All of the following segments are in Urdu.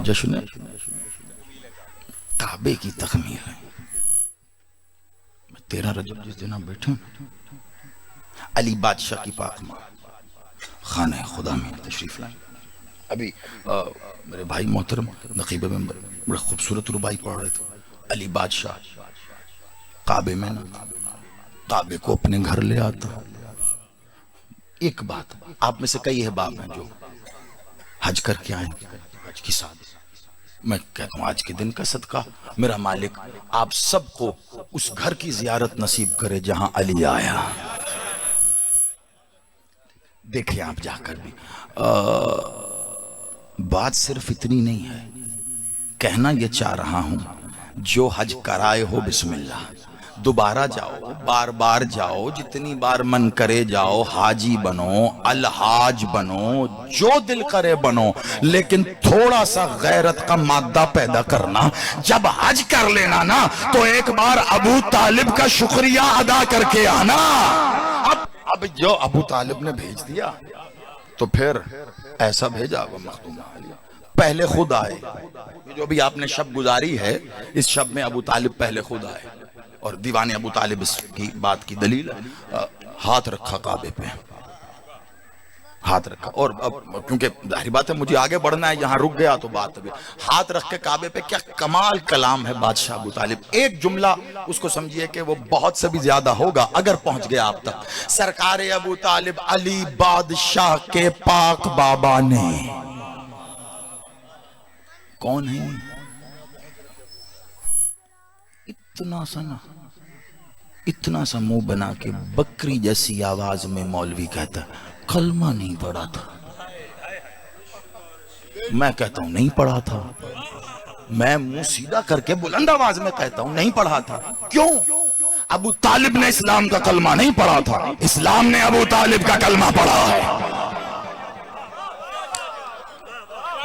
جشن کعبے کی تخمیر ہے. 13 رجب جس دن آپ بیٹھے علی بادشاہ کی پاک ماں خانہ خدا میں تشریف لائیں. ابھی میرے بھائی محترم نقیب ممبر بڑے خوبصورت ربائی پڑھ رہے تھے. علی بادشاہ کعبے میں نا کعبے کو اپنے گھر لے آتا. ایک بات, آپ میں سے کئی احباب ہیں جو حج کر کے آئیں, حج کی ساتھ میں کہتا ہوں آج کے دن کا صدقہ میرا مالک آپ سب کو اس گھر کی زیارت نصیب کرے جہاں علی آیا. دیکھیں آپ جا کر بھی بات صرف اتنی نہیں ہے, کہنا یہ چاہ رہا ہوں جو حج کرائے ہو بسم اللہ, دوبارہ جاؤ, بار بار جاؤ, جتنی بار من کرے جاؤ, حاجی بنو, الحاج بنو, جو دل کرے بنو, لیکن تھوڑا سا غیرت کا مادہ پیدا کرنا. جب حج کر لینا نا تو ایک بار ابو طالب کا شکریہ ادا کر کے آنا. اب جو ابو طالب نے بھیج دیا تو پھر ایسا بھیجا وہ مخدوم علی پہلے خود آئے. جو بھی آپ نے شب گزاری ہے اس شب میں ابو طالب پہلے خود آئے, اور دیوان ابو طالب اس کی بات کی دلیل ہاتھ رکھا کعبے پہ, ہاتھ رکھا. اور اب کیونکہ ظاہری بات ہے مجھے آگے بڑھنا ہے, یہاں رک گیا تو بات ابھی ہاتھ رکھ کے کعبے پہ. کیا کمال کلام ہے بادشاہ ابو طالب. ایک جملہ اس کو سمجھیے کہ وہ بہت سے بھی زیادہ ہوگا اگر پہنچ گیا آپ تک. سرکار ابو طالب علی بادشاہ کے پاک بابا نے کون ہے اتنا سا منہ بنا کے بکری جیسی آواز میں مولوی کہتا ہے کلمہ نہیں پڑھا تھا. میں کہتا ہوں نہیں پڑھا تھا. میں منہ سیدھا کر کے بلند آواز میں کہتا ہوں نہیں پڑھا تھا. کیوں؟ ابو طالب نے اسلام کا کلمہ نہیں پڑھا تھا, اسلام نے ابو طالب کا کلمہ پڑھا ہے.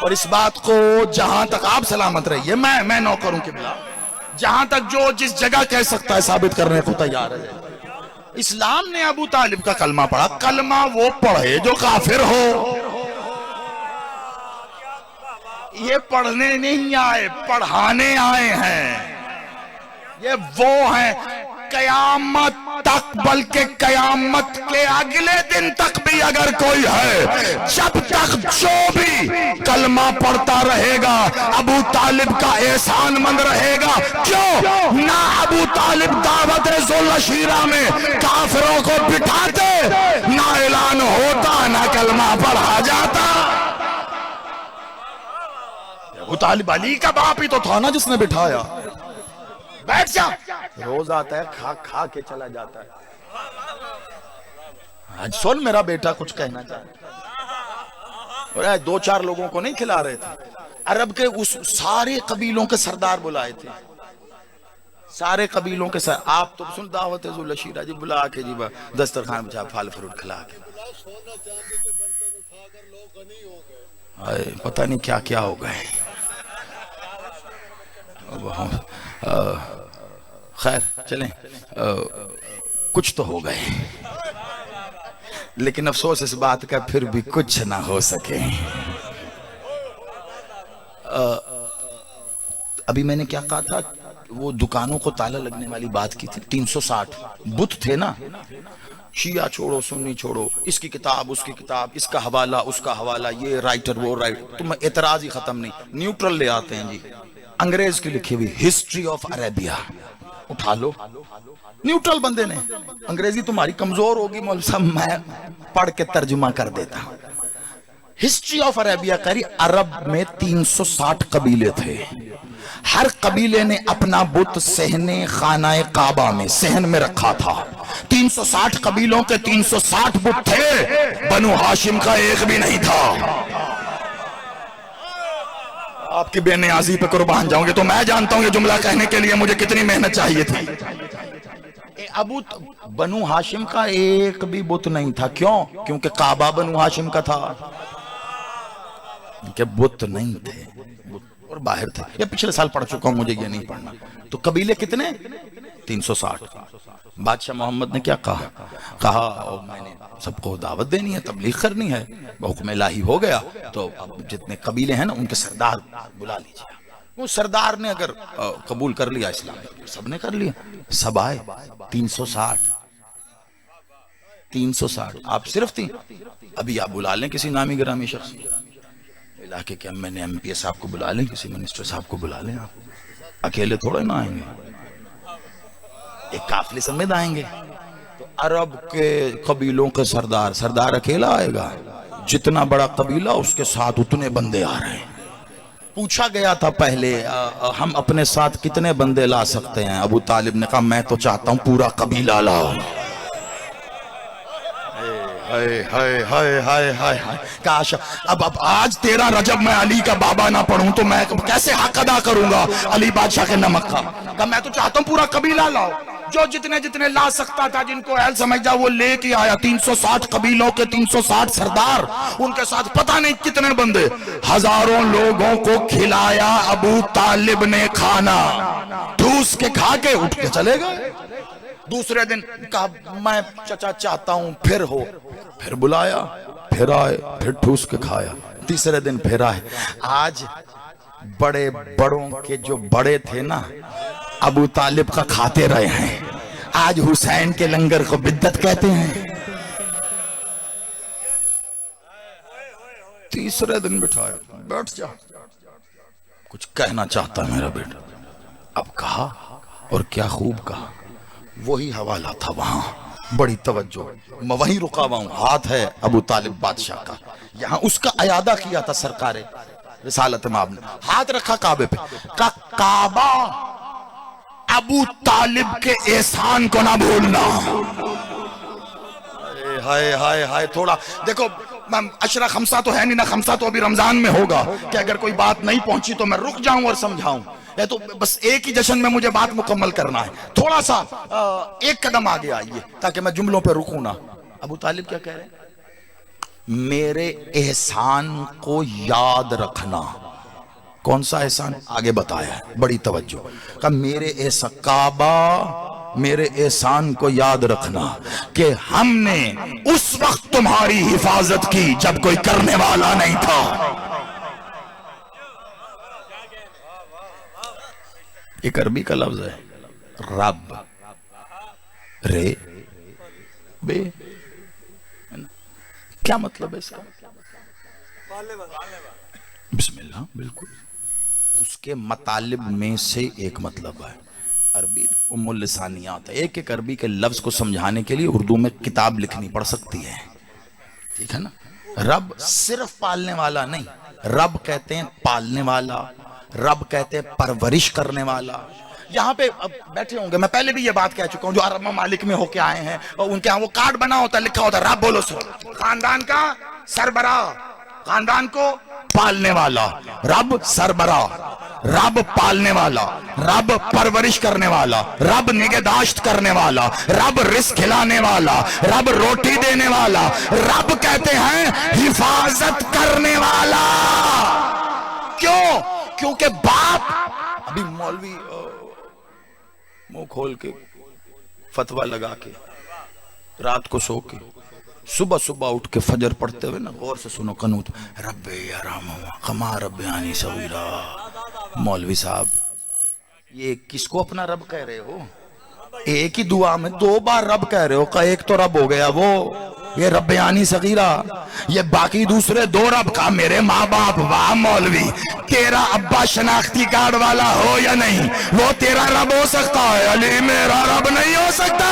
اور اس بات کو جہاں تک آپ سلامت رہیے, میں نوکروں کے بلا جہاں تک جو جس جگہ کہہ سکتا ہے ثابت کرنے کو تیار ہے. اسلام نے ابو طالب کا کلمہ پڑھا. کلمہ وہ پڑھے جو کافر ہو. یہ پڑھنے نہیں آئے, پڑھانے آئے ہیں. یہ وہ ہیں قیامت تک, بلکہ قیامت کے اگلے دن تک بھی اگر کوئی ہے, جب تک جو بھی کلمہ پڑھتا رہے گا ابو طالب کا احسان مند رہے گا. کیوں نہ ابو طالب دعوت ذوالعشیرہ میں کافروں کو بٹھاتے, نہ اعلان ہوتا, نہ کلمہ پڑھا جاتا. ابو طالب علی کا باپ ہی تو تھا نا جس نے بٹھایا. بیٹھ جا, روز آتا ہے کھا کھا کے چلا جاتا ہے. آج سن میرا بیٹا کچھ کہنا چاہتا ہے. اور 2-4 لوگوں کو نہیں کھلا رہے تھے, عرب کے اس سارے قبیلوں کے سردار بلائے تھے, سارے قبیلوں کے سر. آپ تو سن دعوت ذوالعشیرہ جی بلا کے جی دسترخوان بچھا پھل فروٹ کھلا کے, پتہ نہیں کیا کیا ہو گئے. خیر چلیں, کچھ تو ہو گئے, لیکن افسوس اس بات کا پھر بھی کچھ نہ ہو سکے. ابھی میں نے کیا کہا تھا, وہ دکانوں کو تالا لگنے والی بات کی تھی. 360 بت تھے نا, شیعہ چھوڑو سنی چھوڑو, اس کی کتاب اس کی کتاب, اس کا حوالہ اس کا حوالہ, یہ رائٹر وہ رائٹر, تم اعتراض ہی ختم نہیں. نیوٹرل لے آتے ہیں جی, انگریز کی لکھی ہوئی ہسٹری آف عربیہ اٹھا لو. نیوٹرل بندے نے, انگریزی تمہاری کمزور ہوگی مولوی صاحب, میں پڑھ کے ترجمہ کر دیتا. ہسٹری آف عربیہ کری. عرب میں 360 قبیلے تھے, ہر قبیلے نے اپنا بت صحن خانہ کعبہ میں صحن میں رکھا تھا. 360 قبیلوں کے 360 بت تھے, بنو ہاشم کا ایک بھی نہیں تھا. آپ کی بے نیازی پہ قربان جاؤں گے تو میں جانتا ہوں یہ جملہ کہنے کے لیے مجھے کتنی محنت چاہیے تھی. بنو ہاشم کا ایک بھی بت نہیں تھا. کیوں؟ کیونکہ کعبہ بنو ہاشم کا تھا, کہ بت نہیں تھے اور باہر تھے. یہ پچھلے سال پڑھ چکا ہوں, مجھے یہ نہیں پڑھنا. تو قبیلے کتنے؟ 360. بادشاہ محمد نے کیا کہا, میں نے سب کو دعوت دینی ہے، تبلیغ کرنی ہے، حکم الہی ہو گیا تو اب جتنے قبیلے ہیں نا ان کے سردار بلا لیجیے۔ وہ سردار نے اگر قبول کر لیا اسلام، سب نے کر لیا، سب آئے 360 آپ صرف تھی۔ ابھی آپ بلا لیں کسی نامی گرامی شخص علاقے کے ایم این پی صاحب کو بلا لیں، کسی منسٹر صاحب کو بلا لیں، آپ اکیلے تھوڑے نہ آئیں گے، ایک قافلے سمیت آئیں گے۔ تو عرب کے قبیلوں کے سردار اکیلا آئے گا، جتنا بڑا قبیلہ اس کے ساتھ اتنے بندے آ رہے ہیں۔ پوچھا گیا تھا پہلے ہم اپنے ساتھ کتنے بندے لا سکتے ہیں؟ ابو طالب نے کہا میں تو چاہتا ہوں پورا قبیلہ لاؤ۔ کاش اب آج 13 رجب میں علی کا بابا نہ پڑھوں تو میں کیسے حق ادا کروں گا علی بادشاہ کے نمک کا؟ کہ میں تو چاہتا ہوں پورا قبیلہ لاؤ۔ جو جتنے لا سکتا تھا، جن کو اہل سمجھ جا، وہ لے کے آیا۔ 360 قبیلوں کے 360 سردار، ان کے ساتھ پتہ نہیں کتنے بندے، ہزاروں لوگوں کو کھلایا ابو طالب نے کھانا، ٹھوس کے کھا کے اٹھ کے چلے گئے۔ دوسرے دن کہا میں چچا چاہتا ہوں پھر ہو، پھر بلایا، پھر آئے، پھر ٹھوس کے کھایا۔ تیسرے دن پھر آئے۔ آج بڑوں کے جو بڑے تھے نا، ابو طالب کا کھاتے رہے ہیں، آج حسین کے لنگر کو بدعت کہتے ہیں۔ تیسرے دن بٹھایا، بیٹھ جا، کچھ کہنا چاہتا میرا بیٹا۔ اب کہا، اور کیا خوب کہا۔ وہی حوالہ تھا وہاں، بڑی توجہ، میں وہیں رکا ہوا ہوں، ہاتھ ہے ابو طالب بادشاہ کا، یہاں اس کا عیادہ کیا تھا سرکار رسالت مآب نے، ہاتھ رکھا کعبے پہ، کہ کعبہ ابو طالب کے احسان کو نہ بھولنا۔ ہائے ہائے ہائے، تھوڑا دیکھو، عشرہ خمسہ تو ہے نہیں نا، خمسہ تو ابھی رمضان میں ہوگا کہ اگر کوئی بات نہیں پہنچی تو میں رک جاؤں اور سمجھاؤں، یہ تو بس ایک ہی جشن میں مجھے بات مکمل کرنا ہے، تھوڑا سا ایک قدم آگے آئیے تاکہ میں جملوں پہ رکوں نہ۔ ابو طالب کیا کہہ رہے ہیں؟ میرے احسان کو یاد رکھنا۔ کون سا احسان؟ آگے بتایا ہے، بڑی توجہ، کہ میرے احسان، کعبہ میرے احسان کو یاد رکھنا کہ ہم نے اس وقت تمہاری حفاظت کی جب کوئی کرنے والا نہیں تھا۔ ایک عربی کا لفظ ہے رب، رے بے، کیا مطلب ہے اس کا؟ بسم اللہ، بالکل اس کے مطالب میں سے ایک مطلب ہے۔ عربی ام اللسانیات ہے، ایک عربی کے لفظ کو سمجھانے کے لیے اردو میں کتاب لکھنی پڑ سکتی ہے، ٹھیک ہے نا؟ رب صرف پالنے والا نہیں، رب کہتے ہیں پالنے والا، رب کہتے ہیں پرورش کرنے والا۔ یہاں پہ اب بیٹھے ہوں گے، میں پہلے بھی یہ بات کہہ چکا ہوں، جو عرب ممالک میں ہو کے آئے ہیں اور ان کے ہاں وہ کارڈ بنا ہوتا ہے، لکھا ہوتا ہے رب بولو سر، خاندان کا سربراہ، خاندان کو پالنے والا، رب سربراہ، رب پالنے والا، رب پرورش کرنے والا، رب نگہداشت کرنے والا، رب رزق کھلانے والا، رب روٹی دینے والا، رب کہتے ہیں حفاظت کرنے والا۔ کیوں؟ کیونکہ باپ، ابھی مولوی منہ کھول کے فتویٰ لگا کے رات کو سو کے صبح اٹھ کے فجر پڑھتے ہوئے نا، غور سے سنو قنوت، رب یرحمہما کما ربیانی صغیرا۔ مولوی صاحب یہ کس کو اپنا رب کہہ رہے ہو؟ ایک ہی دعا میں 2 بار رب کہہ رہے ہو، کہ ایک تو رب ہو گیا وہ یہ ربیانی صغیرہ، یہ باقی دوسرے 2 رب کا میرے ماں باپ۔ واہ مولوی، تیرا ابا شناختی کارڈ والا ہو یا نہیں، وہ تیرا رب ہو سکتا ہے، علی میرا رب نہیں ہو سکتا۔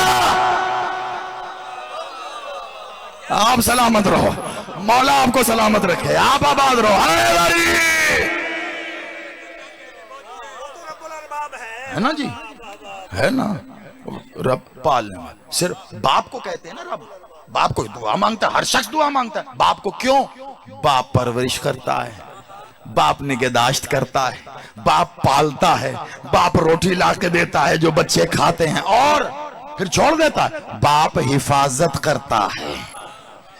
آپ سلامت رہو، مولا آپ کو سلامت رکھے، آپ آباد رہو۔ ہے نا جی، ہے نا، رب پالنے والا، صرف باپ کو کہتے ہیں نا رب، باپ کو دعا مانگتا ہے، ہر شخص دعا مانگتا ہے، باپ کو کیوں؟ باپ پرورش کرتا ہے، باپ نگہداشت کرتا ہے، باپ پالتا ہے، باپ روٹی لا کے دیتا ہے جو بچے کھاتے ہیں اور پھر چھوڑ دیتا ہے، باپ حفاظت کرتا ہے۔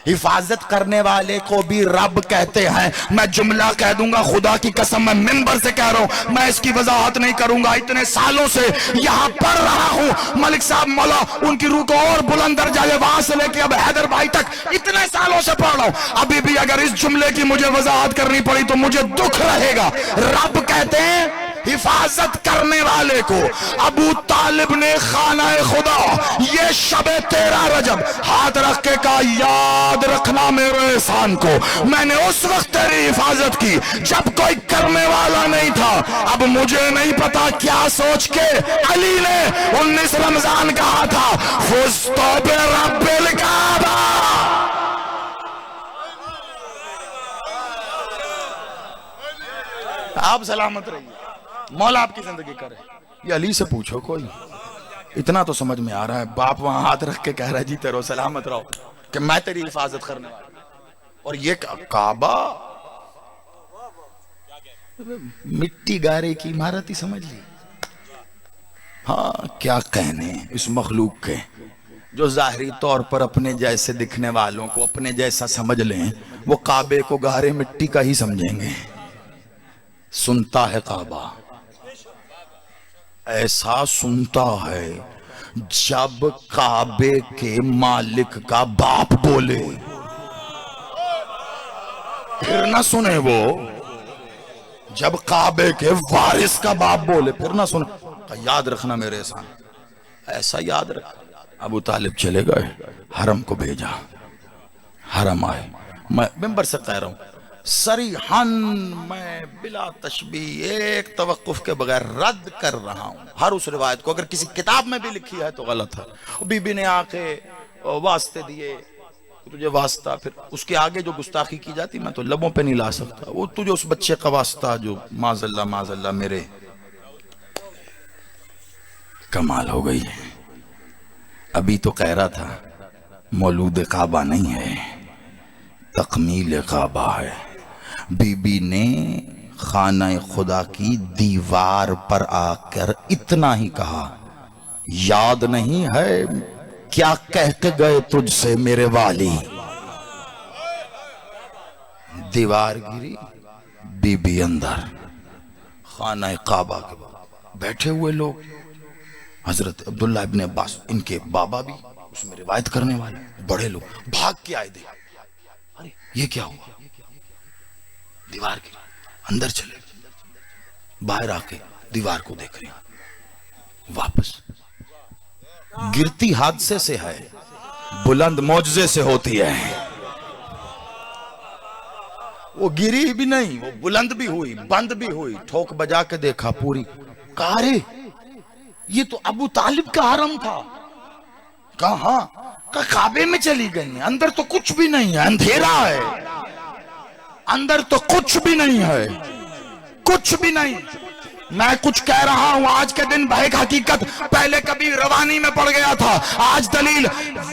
حفاظت کرنے والے کو بھی رب کہتے ہیں. میں جملہ کہہ دوں گا، خدا کی قسم میں منبر سے کہہ رہا ہوں، میں اس کی وضاحت نہیں کروں گا. اتنے سالوں سے یہاں پڑھ رہا ہوں. ملک صاحب مولا ان کی روح کو اور بلند درجہ ہے، وہاں سے لے کے اب حیدر بھائی تک اتنے سالوں سے پڑھ رہا ہوں. ابھی بھی اگر اس جملے کی مجھے وضاحت کرنی پڑی تو مجھے دکھ رہے گا. رب کہتے ہیں حفاظت کرنے والے کو. ابو طالب نے خانہ خدا یہ شب 13 رجب ہاتھ رکھ کے کہا یاد رکھنا میرے احسان کو، میں نے اس وقت تیری حفاظت کی جب کوئی کرنے والا نہیں تھا. اب مجھے نہیں پتا کیا سوچ کے علی نے 19 رمضان کہا تھا فزت برب الکعبہ. آپ سلامت رہیے، مولا آپ کی زندگی کرے. یہ علی سے پوچھو، کوئی اتنا تو سمجھ میں آ رہا ہے. باپ وہاں ہاتھ رکھ کے کہہ رہا ہے جی تیرو سلامت رہو کہ میں تیری حفاظت کرنے والا. اور یہ کعبہ مٹی گارے کی عمارت ہی سمجھ لی. ہاں کیا کہنے اس مخلوق کے جو ظاہری طور پر اپنے جیسے دکھنے والوں کو اپنے جیسا سمجھ لیں، وہ کعبے کو گارے مٹی کا ہی سمجھیں گے. سنتا ہے کعبہ، ایسا سنتا ہے جب کعبے کے مالک کا باپ بولے. پھر نہ سنے وہ جب کعبے کے وارث کا باپ بولے، پھر نہ سنے. یاد رکھنا میرے احسان، ایسا یاد رکھ. ابو طالب چلے گئے، حرم کو بھیجا، حرم آئے. میں ممبر سے کہہ رہا ہوں صریحاً، میں بلا تشبیہ ایک توقف کے بغیر رد کر رہا ہوں ہر اس روایت کو. اگر کسی کتاب میں بھی لکھی ہے تو غلط ہے. بی بی نے آ کے واسطے دیے، تجھے واسطہ، پھر اس کے آگے جو گستاخی کی جاتی میں تو لبوں پہ نہیں لا سکتا. وہ تجھے اس بچے کا واسطہ جو معاذ اللہ میرے. کمال ہو گئی. ابھی تو کہہ رہا تھا مولود کعبہ نہیں ہے، تکمیل کعبہ ہے. بی بی نے خانہ خدا کی دیوار پر آ کر اتنا ہی کہا یاد نہیں ہے کیا کہہ کے گئے تجھ سے میرے والی. دیوار گری، بی بی اندر. خانہ کعبہ کے بیٹھے ہوئے لوگ، حضرت عبداللہ ابن عباس ان کے بابا بھی اس میں روایت کرنے والے بڑے لوگ بھاگ کے آئے دے. ارے یہ کیا ہوا؟ دیوار کی اندر چلے، باہر آ کے دیوار کو دیکھ رہے ہیں. واپس گرتی حادثے سے ہے، بلند معجزے سے ہوتی ہے. وہ گری بھی نہیں، وہ بلند بھی ہوئی، بند بھی ہوئی. ٹھوک بجا کے دیکھا پوری. کارے یہ تو ابو طالب کا حرم تھا. کہاں؟ کعبے میں چلی گئی. اندر تو کچھ بھی نہیں ہے، اندھیرا ہے. اندر تو کچھ بھی نہیں ہے، کچھ بھی نہیں. میں کچھ کہہ رہا ہوں آج کے دن بھائی حقیقت پہلے کبھی روانی میں پڑ گیا تھا، آج دلیل.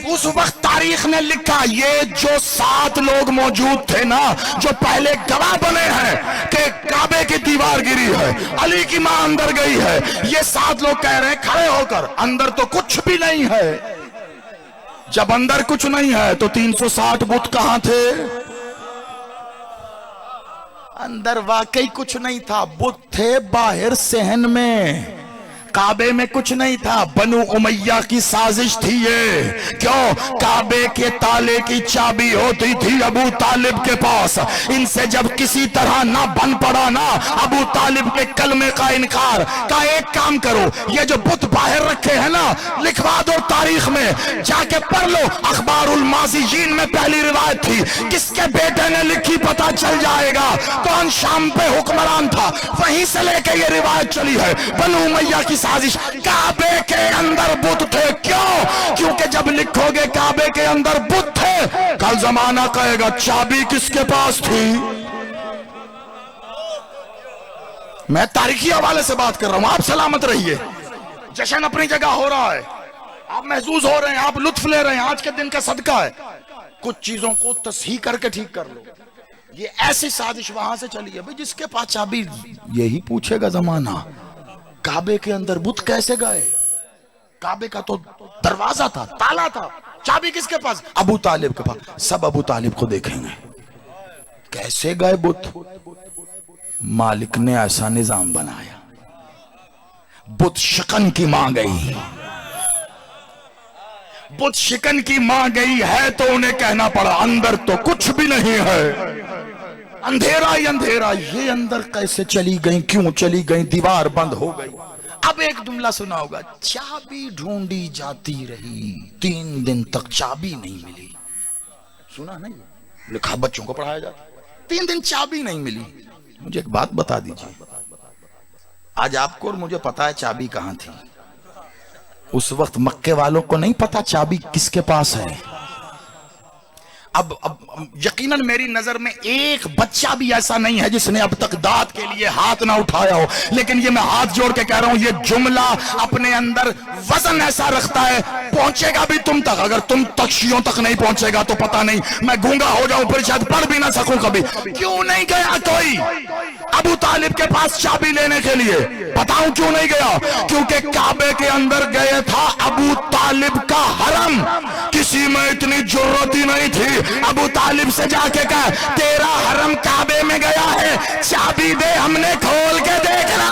اس وقت تاریخ نے لکھا یہ جو 7 لوگ موجود تھے نا، جو پہلے گواہ بنے ہیں کہ کعبے کی دیوار گری ہے، علی کی ماں اندر گئی ہے، یہ 7 لوگ کہہ رہے ہیں کھڑے ہو کر اندر تو کچھ بھی نہیں ہے. جب اندر کچھ نہیں ہے تو 360 بت کہاں تھے؟ اندر واقعی کچھ نہیں تھا، بت تھے باہر صحن میں. کعبے میں کچھ نہیں تھا. بنو امیہ کی سازش تھی یہ. کیوں؟ کعبے کے تالے کی چابی ہوتی تھی ابو طالب کے پاس. ان سے جب کسی طرح نہ بن پڑا نا ابو طالب کے کلمے کا انکار کا، ایک کام کرو یہ جو بت باہر رکھے ہیں نا لکھوا دو تاریخ میں، جا کے پڑھ لو. اخبار الماضیین میں پہلی روایت تھی، کس کے بیٹے نے لکھی پتہ چل جائے گا. کون شام پہ حکمران تھا، وہیں سے لے کے یہ روایت چلی ہے. بنو امیہ کی سازش. کعبے کے اندر بت تھے. کیوں؟ کیونکہ جب لکھو گے کعبے کے اندر بت تھے، کل زمانہ کہے گا چابی کس کے پاس تھی. میں تاریخی حوالے سے بات کر رہا ہوں. آپ سلامت رہیے. جشن اپنی جگہ ہو رہا ہے، آپ محظوظ ہو رہے ہیں، آپ لطف لے رہے ہیں. آج کے دن کا صدقہ ہے. کچھ چیزوں کو تصحیح کر کے ٹھیک کر لو. یہ ایسی سازش وہاں سے چلی ہے بھئی جس کے پاس چابی، یہی پوچھے گا زمانہ کعبے کے اندر بت کیسے گئے. کعبے کا تو دروازہ تھا، تالا تھا. چابی کس کے پاس؟ ابو طالب کے پاس. سب ابو طالب کو دیکھیں گے. کیسے گئے بت؟ مالک نے ایسا نظام بنایا. بت شکن کی ماں گئی. بت شکن کی ماں گئی ہے تو انہیں کہنا پڑا اندر تو کچھ بھی نہیں ہے، اندھیرا ہی اندھیرا. یہ اندر کیسے چلی گئیں، کیوں چلی گئیں؟ دیوار بند ہو گئی. اب ایک جملہ سنا ہوگا، چابی ڈھونڈی جاتی رہی 3 دن تک چابی نہیں ملی. سنا نہیں؟ لکھا بچوں کو پڑھایا جاتا. 3 دن چابی نہیں ملی. مجھے ایک بات بتا دیجیے، آج آپ کو اور مجھے پتا ہے چابی کہاں تھی. اس وقت مکے والوں کو نہیں پتا چابی کس کے پاس ہے. اب یقیناً میری نظر میں ایک بچہ بھی ایسا نہیں ہے جس نے اب تک داد کے لیے ہاتھ نہ اٹھایا ہو، لیکن یہ میں ہاتھ جوڑ کے کہہ رہا ہوں، یہ جملہ اپنے اندر وزن ایسا رکھتا ہے، پہنچے گا بھی تم تک. اگر تم تکشیوں تک نہیں پہنچے گا تو پتہ نہیں، میں گونگا ہو جاؤں پھر شاید پڑھ بھی نہ سکوں کبھی. کیوں نہیں گیا کوئی ابو طالب کے پاس چابی لینے کے لیے؟ بتاؤں کیوں نہیں گیا؟ کیونکہ کعبے کے اندر گئے تھا ابو طالب کا حرم. کسی میں اتنی جرت ہی نہیں تھی ابو طالب سے جا کے کہا تیرا حرم کعبے میں گیا ہے، چابی دے، ہم نے کھول کے دیکھنا.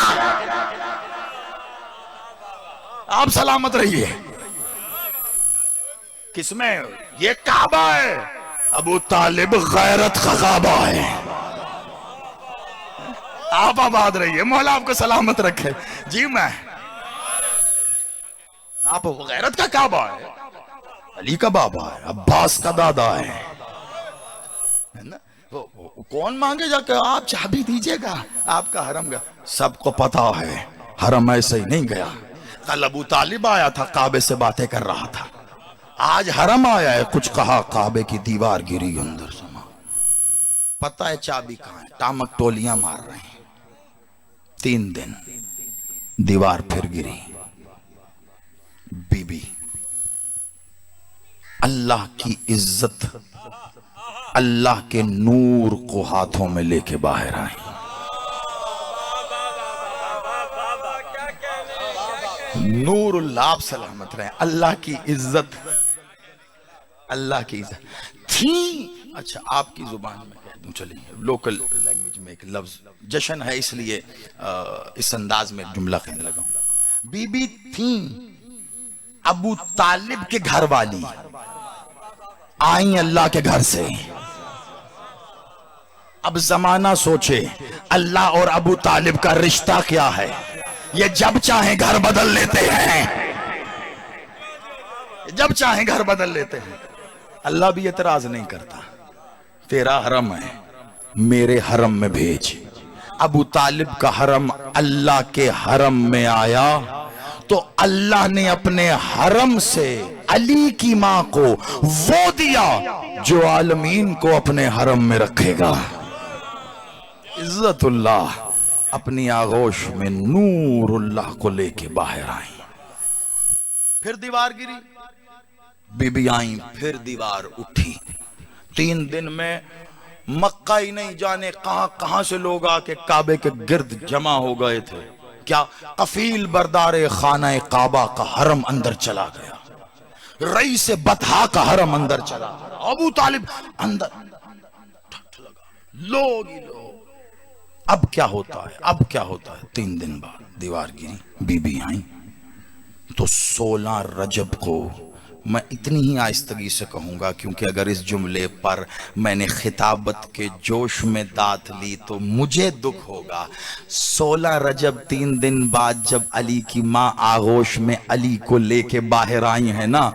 آپ سلامت رہیے. کس میں؟ یہ کعبہ ہے. ابو طالب غیرت کا کعبہ ہے. آپ آباد رہیے، مولا آپ کو سلامت رکھے. جی میں آپ غیرت کا کعبہ ہے، علی کا بابا ہے، عباس کا دادا ہے. کون مانگے جا کہ آپ چابی دیجئے گا آپ کا حرم گیا؟ سب کو پتا ہے حرم ایسے ہی نہیں گیا. کل ابو طالب آیا تھا کعبے سے باتیں کر رہا تھا، آج حرم آیا ہے کچھ کہا کعبے کی دیوار گری اندر سما. پتا ہے چابی کہاں ہے؟ ٹامک ٹولیاں مار رہے ہیں. 3 دن دیوار پھر گری. بی بی اللہ کی عزت، اللہ کے نور کو ہاتھوں میں لے کے باہر آئیں. نور اللہ، آپ سلامت رہیں. اللہ کی عزت، اللہ کی عزت تھی. اچھا آپ کی زبان میں کہہ دوں، چلیے لوکل لینگویج میں ایک لفظ، جشن ہے اس لیے اس انداز میں ایک جملہ کہنے لگا ہوں. بی بی تھیں ابو طالب کے گھر والی، آئیں اللہ کے گھر سے. اب زمانہ سوچے اللہ اور ابو طالب کا رشتہ کیا ہے. یہ جب چاہیں گھر بدل لیتے ہیں، جب چاہیں گھر بدل لیتے ہیں. اللہ بھی اعتراض نہیں کرتا، تیرا حرم ہے میرے حرم میں بھیج. ابو طالب کا حرم اللہ کے حرم میں آیا تو اللہ نے اپنے حرم سے علی کی ماں کو وہ دیا جو عالمین کو اپنے حرم میں رکھے گا. عزت اللہ اپنی آغوش میں نور اللہ کو لے کے باہر آئیں. پھر دیوار گری، بی بی آئیں، پھر دیوار اٹھی. 3 دن میں مکہ ہی نہیں جانے کہاں کہاں سے لوگ آ کے کعبے کے گرد جمع ہو گئے تھے. کیا کفیل بردار خانہ کعبہ کا حرم اندر چلا گیا، رئیس بطحا کا حرم اندر چلا گیا. ابو طالب اندر لوگ ہی لوگ. اب کیا ہوتا ہے، اب کیا ہوتا ہے؟ 3 دن بعد دیوار گری، بی بی آئیں تو 16 رجب کو، میں اتنی ہی آہستگی سے کہوں گا کیونکہ اگر اس جملے پر میں نے خطابت کے جوش میں داد لی تو مجھے دکھ ہوگا. 16 رجب 3 دن بعد جب علی کی ماں آغوش میں علی کو لے کے باہر آئی ہیں نا،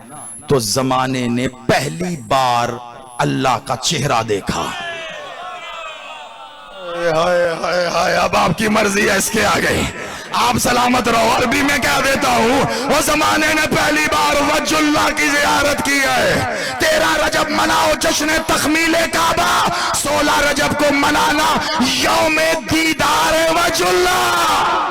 تو زمانے نے پہلی بار اللہ کا چہرہ دیکھا. اب آپ کی مرضی ہے، اس کے آگے آپ سلامت رہو. عربی میں کہہ دیتا ہوں، وہ زمانے نے پہلی بار وجہ اللہ کی زیارت کی ہے. 13 رجب مناؤ جشن تخمیل کعبہ، 16 رجب کو منانا یوم دیدار وجہ اللہ.